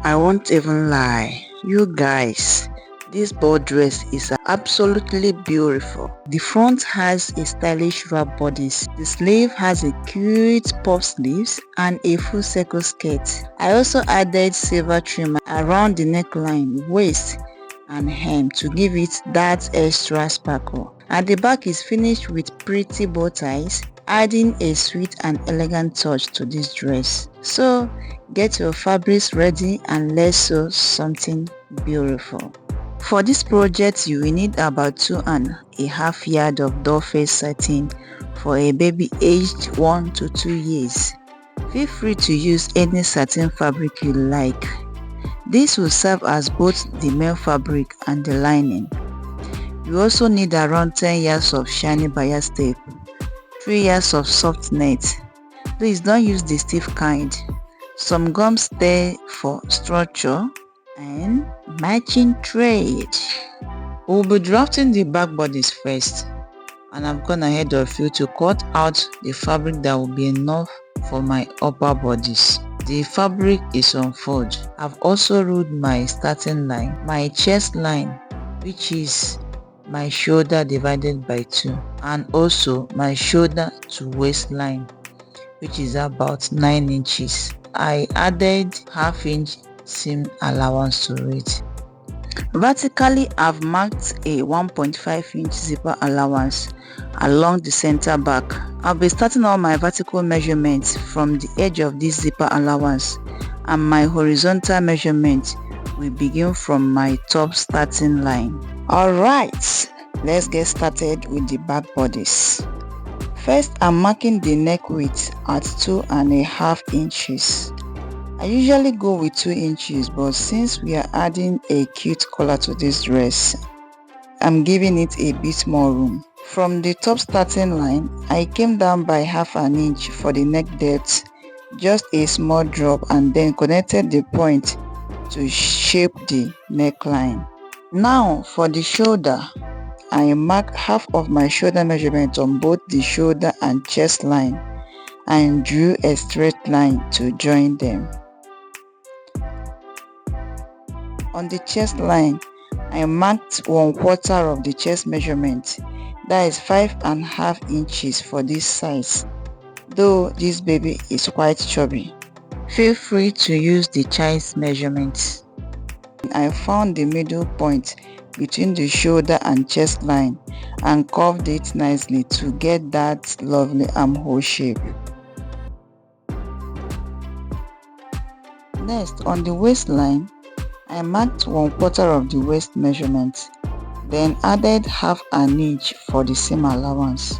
I won't even lie, you guys, this ball dress is absolutely beautiful. The front has a stylish wrap bodice. The sleeve has a cute puff sleeves and a full circle skirt. I also added silver trim around the neckline, waist and hem to give it that extra sparkle. At the back is finished with pretty bow ties, adding a sweet and elegant touch to this dress. So get your fabrics ready and let's sew something beautiful. For this project you will need about 2.5 yards of doll face satin for a baby aged 1 to 2 years. Feel free to use any satin fabric you like. This will serve as both the main fabric and the lining. You also need around 10 yards of shiny bias tape, 3 yards of soft net. Please don't use the stiff kind. Some gum stay for structure and matching thread. We'll be drafting the back bodice first, and I've gone ahead of you to cut out the fabric that will be enough for my upper bodice. The fabric is on fold. I've also ruled my starting line, my chest line, which is my shoulder divided by 2, and also my shoulder to waistline, which is about 9 inches. I added 1/2 inch seam allowance to it. Vertically, I've marked a 1.5 inch zipper allowance along the center back. I'll be starting all my vertical measurements from the edge of this zipper allowance, and my horizontal measurement will begin from my top starting line. Alright, let's get started with the back bodice. First, I'm marking the neck width at 2.5 inches. I usually go with 2 inches, but since we are adding a cute collar to this dress, I'm giving it a bit more room. From the top starting line, I came down by 1/2 inch for the neck depth, just a small drop, and then connected the point to shape the neckline. Now for the shoulder, I marked half of my shoulder measurement on both the shoulder and chest line and drew a straight line to join them. On the chest line, I marked 1/4 of the chest measurement, that is 5.5 inches for this size, though this baby is quite chubby. Feel free to use the child's measurements. I found the middle point between the shoulder and chest line and curved it nicely to get that lovely armhole shape. Next, on the waistline, I marked 1/4 of the waist measurement, then added 1/2 inch for the seam allowance.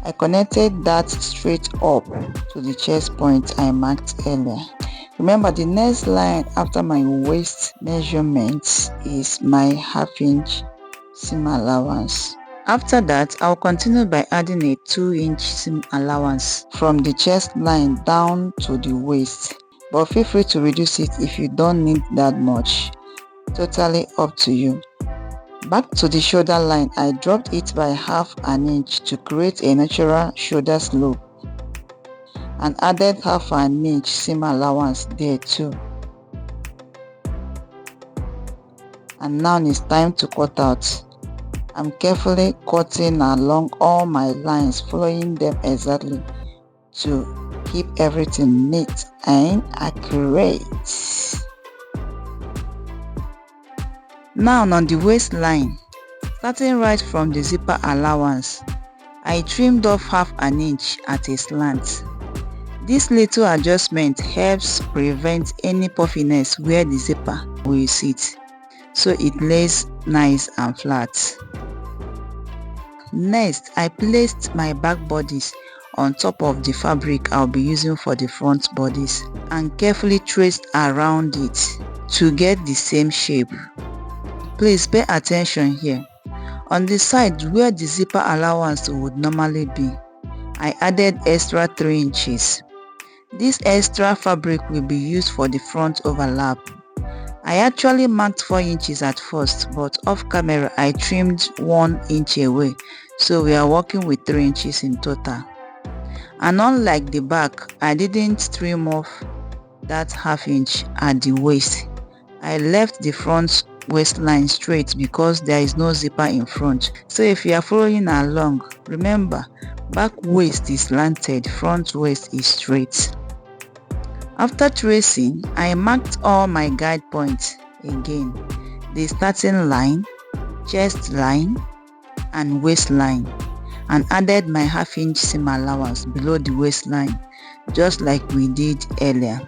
I connected that straight up to the chest point I marked earlier. Remember, the next line after my waist measurement is my 1/2 inch seam allowance. After that, I'll continue by adding a 2 inch seam allowance from the chest line down to the waist, but feel free to reduce it if you don't need that much. Totally up to you. Back to the shoulder line, I dropped it by 1/2 inch to create a natural shoulder slope and added 1/2 inch seam allowance there too. And now it's time to cut out. I'm carefully cutting along all my lines, following them exactly to keep everything neat and accurate. Now on the waistline, starting right from the zipper allowance, I trimmed off 1/2 inch at a slant. This little adjustment helps prevent any puffiness where the zipper will sit, so it lays nice and flat. Next, I placed my back bodice on top of the fabric I'll be using for the front bodice and carefully traced around it to get the same shape. Please pay attention here. On the side where the zipper allowance would normally be, I added extra 3 inches. This extra fabric will be used for the front overlap. I actually marked 4 inches at first, but off camera I trimmed 1 inch away, so we are working with 3 inches in total. And unlike the back, I didn't trim off that 1/2 inch at the waist. I left the front waistline straight because there is no zipper in front. So if you are following along, remember, back waist is slanted, front waist is straight. After tracing, I marked all my guide points again: the starting line, chest line, and waistline, and added my half-inch seam allowance below the waistline, just like we did earlier.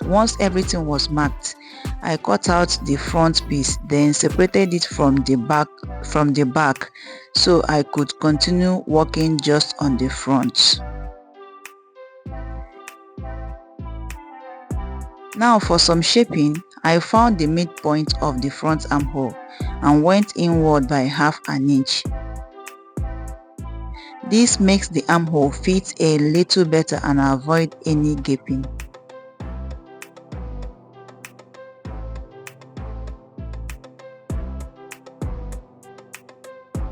Once everything was marked, I cut out the front piece, then separated it from the back so I could continue working just on the front. Now for some shaping, I found the midpoint of the front armhole and went inward by half an inch. This makes the armhole fit a little better and avoid any gaping.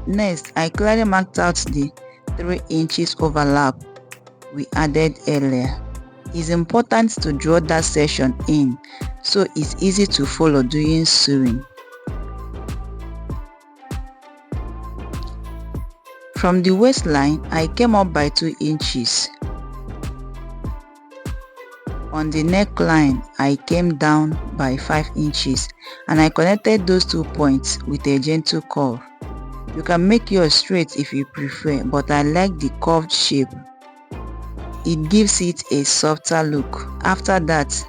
Next, I clearly marked out the 3 inches overlap we added earlier. It's important to draw that section in so it's easy to follow during sewing. From the waistline, I came up by 2 inches. On the neckline, I came down by 5 inches and I connected those 2 points with a gentle curve. You can make yours straight if you prefer, but I like the curved shape. It gives it a softer look. After that,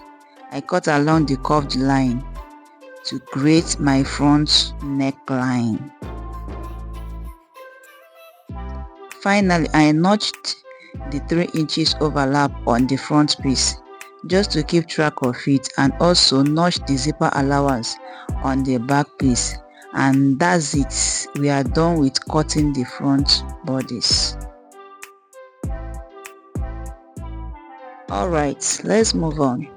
I cut along the curved line to create my front neckline. Finally, I notched the 3 inches overlap on the front piece just to keep track of it, and also notched the zipper allowance on the back piece. And that's it. We are done with cutting the front bodice. Alright, let's move on.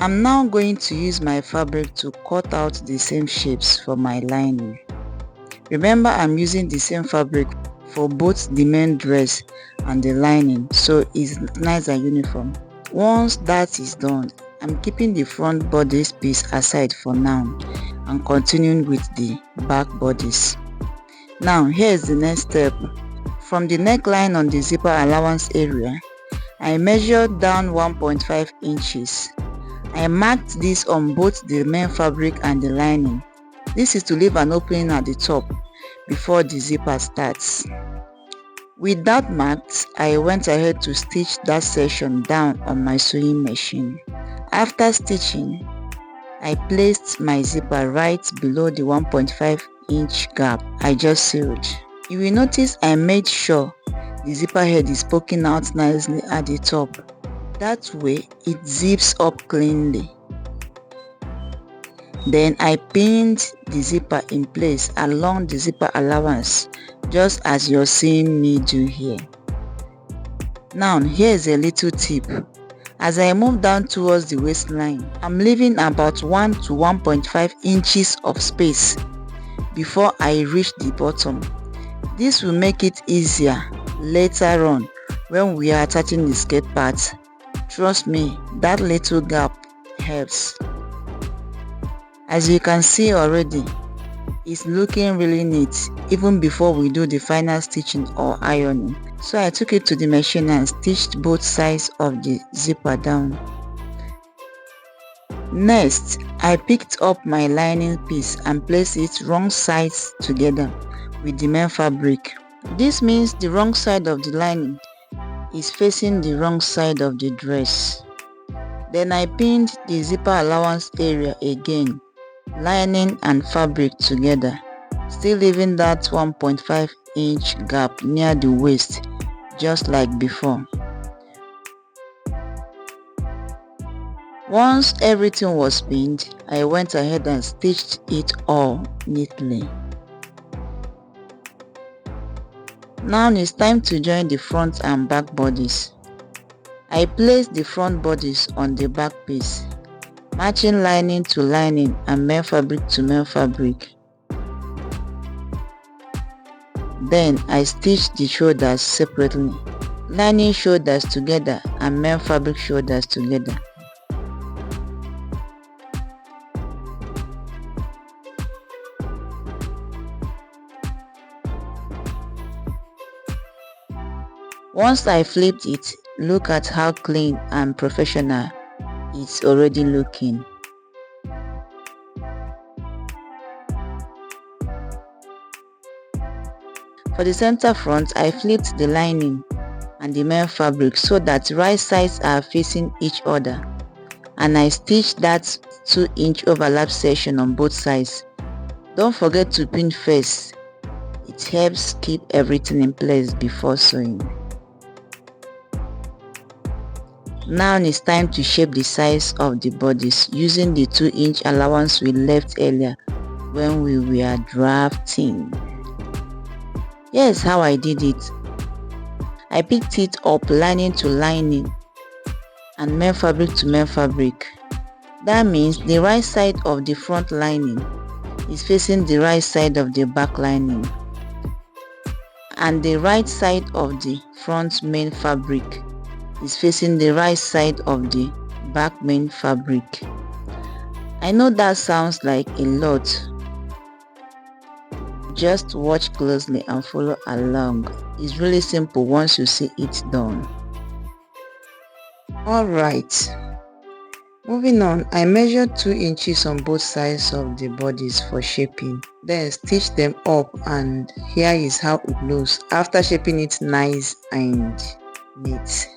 I'm now going to use my fabric to cut out the same shapes for my lining. Remember, I'm using the same fabric for both the main dress and the lining, so it's nice and uniform. Once that is done, I'm keeping the front bodice piece aside for now and continuing with the back bodice. Now here's the next step. From the neckline on the zipper allowance area, I measured down 1.5 inches. I marked this on both the main fabric and the lining. This is to leave an opening at the top before the zipper starts. With that marked, I went ahead to stitch that section down on my sewing machine. After stitching, I placed my zipper right below the 1.5 inch gap I just sewed. You will notice I made sure the zipper head is poking out nicely at the top. That way it zips up cleanly. Then I pinned the zipper in place along the zipper allowance, just as you're seeing me do here. Now here's a little tip. As I move down towards the waistline, I'm leaving about 1 to 1.5 inches of space before I reach the bottom. This will make it easier later on when we are attaching the skirt part. Trust me, that little gap helps. As you can see already, it's looking really neat even before we do the final stitching or ironing. So I took it to the machine and stitched both sides of the zipper down. Next, I picked up my lining piece and placed it wrong sides together with the main fabric. This means the wrong side of the lining is facing the wrong side of the dress. Then I pinned the zipper allowance area again, lining and fabric together, still leaving that 1.5 inch gap near the waist, just like before. Once everything was pinned, I went ahead and stitched it all neatly. Now it's time to join the front and back bodies. I placed the front bodice on the back piece, matching lining to lining and main fabric to main fabric. Then I stitched the shoulders separately, lining shoulders together and main fabric shoulders together. Once I flipped it, look at how clean and professional it's already looking. For the center front, I flipped the lining and the main fabric so that right sides are facing each other, and I stitched that 2-inch overlap section on both sides. Don't forget to pin first. It helps keep everything in place before sewing. Now it's time to shape the size of the bodice using the 2-inch allowance we left earlier when we were drafting. Here's how I did it. I picked it up lining to lining and main fabric to main fabric. That means the right side of the front lining is facing the right side of the back lining, and the right side of the front main fabric is facing the right side of the back main fabric. I know that sounds like a lot. Just watch closely and follow along. It's really simple once you see it done. Alright, moving on, I measured 2 inches on both sides of the bodice for shaping. Then stitch them up, and here is how it looks after shaping it nice and neat.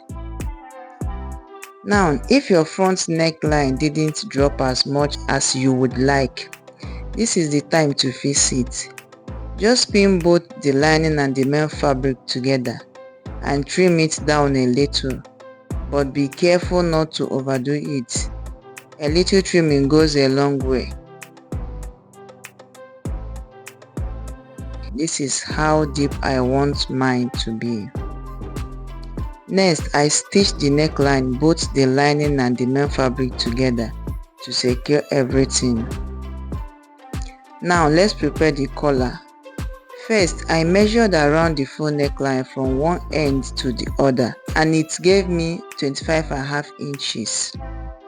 Now, if your front neckline didn't drop as much as you would like, this is the time to fix it. Just pin both the lining and the main fabric together and trim it down a little, but be careful not to overdo it. A little trimming goes a long way. This is how deep I want mine to be. Next, I stitched the neckline, both the lining and the main fabric together to secure everything. Now let's prepare the collar. First, I measured around the full neckline from one end to the other, and it gave me 25.5 inches.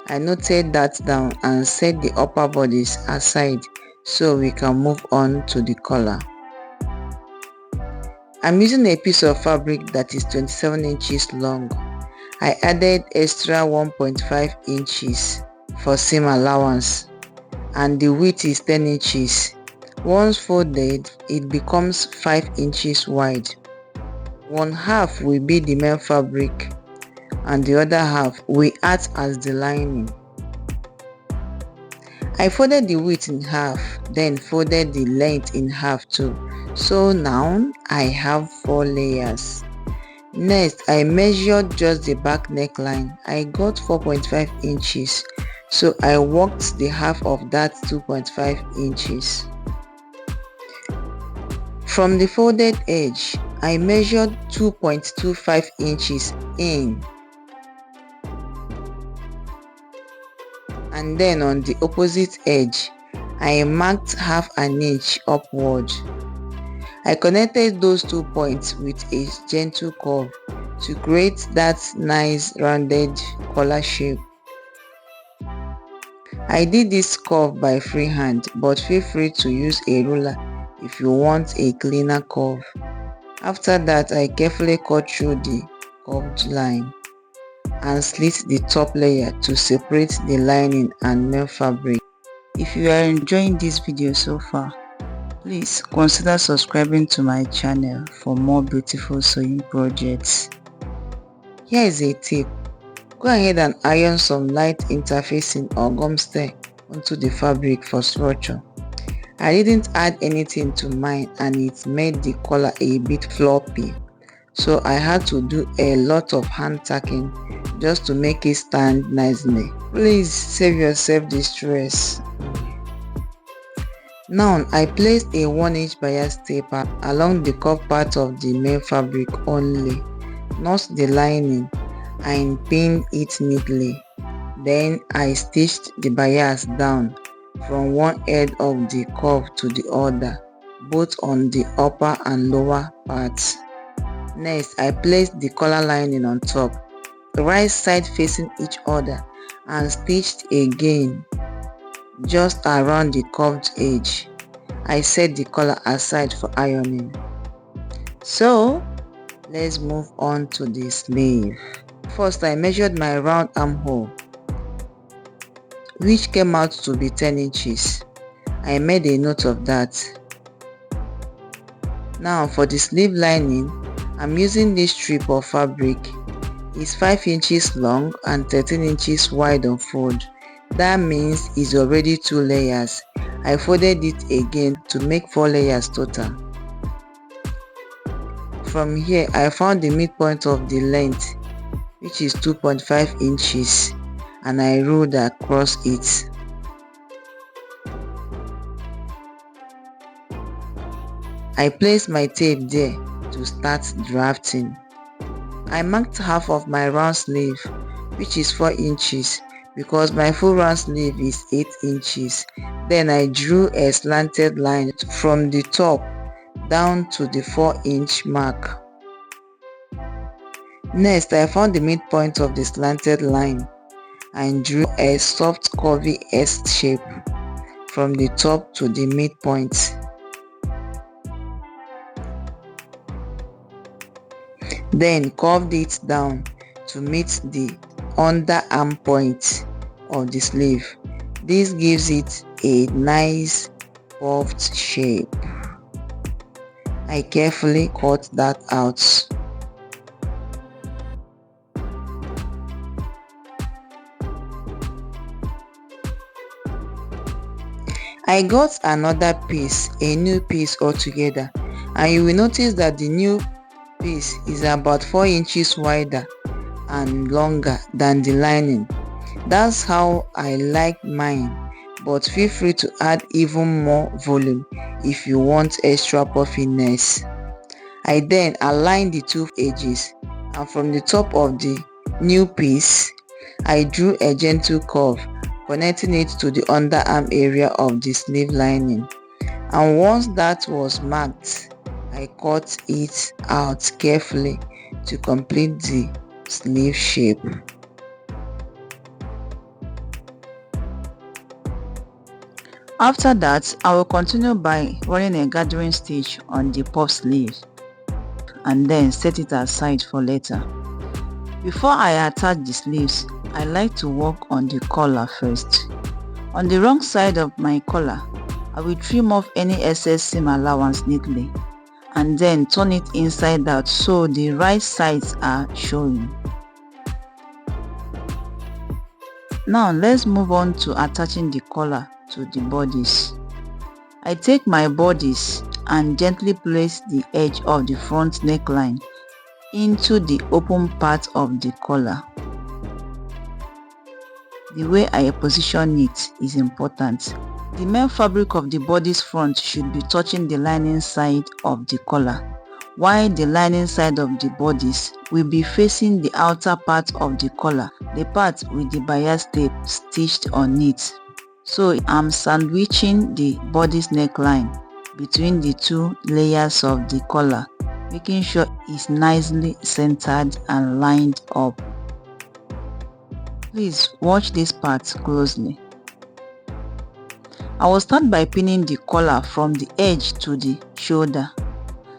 I noted that down and set the upper bodice aside so we can move on to the collar. I'm using a piece of fabric that is 27 inches long. I added extra 1.5 inches for seam allowance, and the width is 10 inches. Once folded, it becomes 5 inches wide. One half will be the main fabric and the other half will act as the lining. I folded the width in half, then folded the length in half too. So now I have 4 layers. Next, I measured just the back neckline. I got 4.5 inches, so I worked the half of that 2.5 inches. From the folded edge, I measured 2.25 inches in, and then on the opposite edge, I marked half an inch upward. I connected those 2 points with a gentle curve to create that nice rounded collar shape. I did this curve by freehand, but feel free to use a ruler if you want a cleaner curve. After that, I carefully cut through the curved line and slit the top layer to separate the lining and main fabric. If you are enjoying this video so far, please consider subscribing to my channel for more beautiful sewing projects. Here is a tip. Go ahead and iron some light interfacing or gum stay onto the fabric for structure. I didn't add anything to mine and it made the collar a bit floppy, so I had to do a lot of hand tacking just to make it stand nicely. Please save yourself the stress. Now I placed a 1-inch bias taper along the curved part of the main fabric only, not the lining, and pinned it neatly. Then I stitched the bias down from one end of the curve to the other, both on the upper and lower parts. Next, I placed the collar lining on top, the right side facing each other, and stitched again just around the curved edge. I set the collar aside for ironing. So Let's move on to the sleeve. First, I measured my round armhole, which came out to be 10 inches. I made a note of that. Now for the sleeve lining, I'm using this strip of fabric. It's 5 inches long and 13 inches wide on fold. That means it's already 2 layers. I folded it again to make 4 layers total. From here, I found the midpoint of the length, which is 2.5 inches, and I ruled across it. I placed my tape there to start drafting. I marked half of my round sleeve, which is 4 inches, because my full round sleeve is 8 inches. Then I drew a slanted line from the top down to the 4-inch mark. Next, I found the midpoint of the slanted line and drew a soft curvy S shape from the top to the midpoint. Then curved it down to meet the underarm point of the sleeve. This gives it a nice puffed shape. I carefully cut that out. I got another piece, a new piece altogether, and you will notice that the new piece is about 4 inches wider and longer than the lining. That's how I like mine, but feel free to add even more volume if you want extra puffiness. I then aligned the two edges, and from the top of the new piece, I drew a gentle curve connecting it to the underarm area of the sleeve lining. And once that was marked, I cut it out carefully to complete the sleeve shape. After that, I will continue by running a gathering stitch on the puff sleeve and then set it aside for later. Before I attach the sleeves, I like to work on the collar first. On the wrong side of my collar, I will trim off any excess seam allowance neatly and then turn it inside out so the right sides are showing. Now let's move on to attaching the collar to the bodice. I take my bodice and gently place the edge of the front neckline into the open part of the collar. The way I position it is important. The main fabric of the bodice front should be touching the lining side of the collar, while the lining side of the bodice will be facing the outer part of the collar, the part with the bias tape stitched on it. So I'm sandwiching the bodice neckline between the two layers of the collar, making sure it's nicely centered and lined up. Please watch this part closely. I will start by pinning the collar from the edge to the shoulder,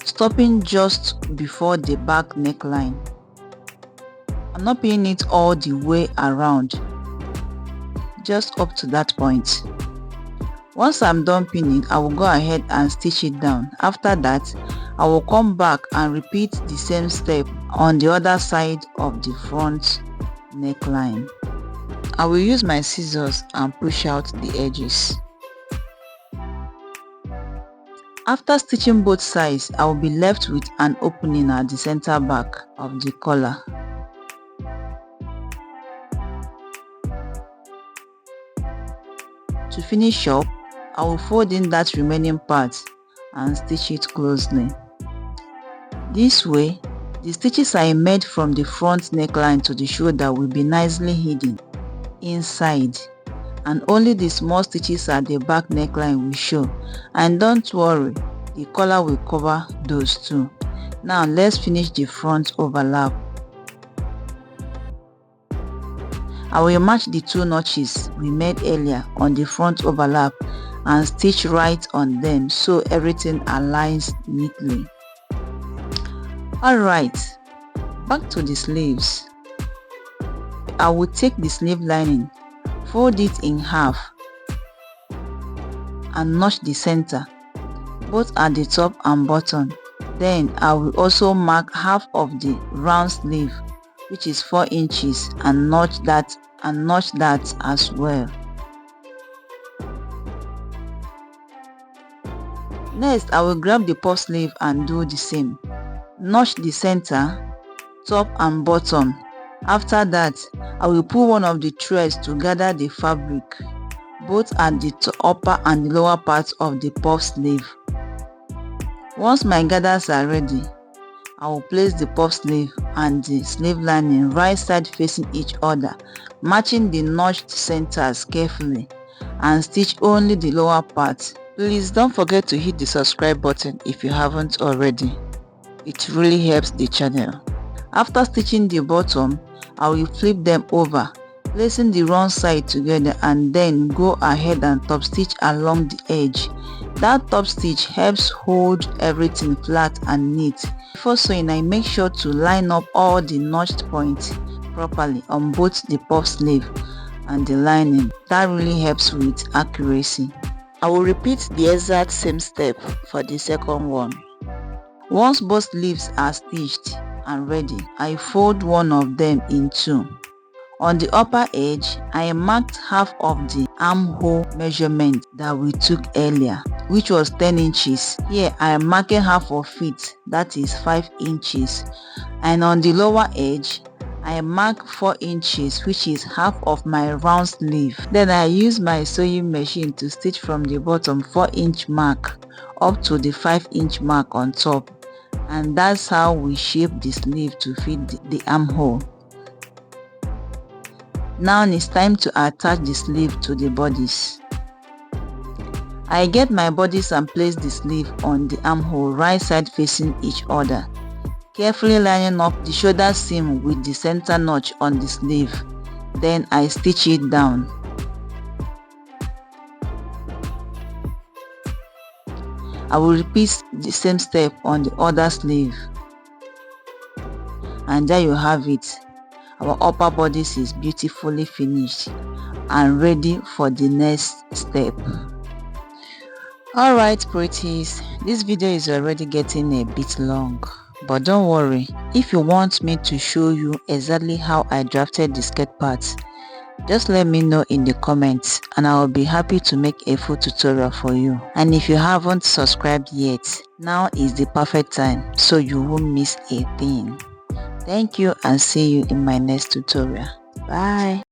stopping just before the back neckline. I'm not pinning it all the way around, just up to that point. Once I'm done pinning, I will go ahead and stitch it down. After that, I will come back and repeat the same step on the other side of the front neckline. I will use my scissors and push out the edges. After stitching both sides, I will be left with an opening at the center back of the collar. To finish up, I will fold in that remaining part and stitch it closely. This way, the stitches I made from the front neckline to the shoulder will be nicely hidden inside, and only the small stitches at the back neckline will show. And don't worry, the collar will cover those too. Now let's finish the front overlap. I will match the two notches we made earlier on the front overlap and stitch right on them so everything aligns neatly. Alright, back to the sleeves. I will take the sleeve lining, fold it in half and notch the center, both at the top and bottom. Then I will also mark half of the round sleeve, which is 4 inches, and notch that as well. Next, I will grab the puff sleeve and do the same. Notch the center, top and bottom. After that, I will pull one of the threads to gather the fabric, both at the upper and the lower parts of the puff sleeve. Once my gathers are ready, I will place the puff sleeve and the sleeve lining right side facing each other, matching the notched centers carefully, and stitch only the lower part. Please don't forget to hit the subscribe button if you haven't already. It really helps the channel. After stitching the bottom, I will flip them over, placing the wrong side together, and then go ahead and top stitch along the edge. That top stitch helps hold everything flat and neat. Before sewing, I make sure to line up all the notched points properly on both the puff sleeve and the lining. That really helps with accuracy. I will repeat the exact same step for the second one. Once both sleeves are stitched and ready, I fold one of them in two. On the upper edge, I marked half of the armhole measurement that we took earlier, which was 10 inches. Here I am marking half of it, that is 5 inches. And on the lower edge, I mark 4 inches, which is half of my round sleeve. Then I use my sewing machine to stitch from the bottom 4-inch mark up to the 5-inch mark on top. And that's how we shape the sleeve to fit the armhole. Now it's time to attach the sleeve to the bodice. I get my bodice and place the sleeve on the armhole right side facing each other, carefully lining up the shoulder seam with the center notch on the sleeve. Then I stitch it down. I will repeat the same step on the other sleeve. And there you have it. Our upper bodice is beautifully finished and ready for the next step. Alright pretties, this video is already getting a bit long, but don't worry. If you want me to show you exactly how I drafted the skirt parts, just let me know in the comments and I will be happy to make a full tutorial for you. And if you haven't subscribed yet, now is the perfect time so you won't miss a thing. Thank you and see you in my next tutorial. Bye.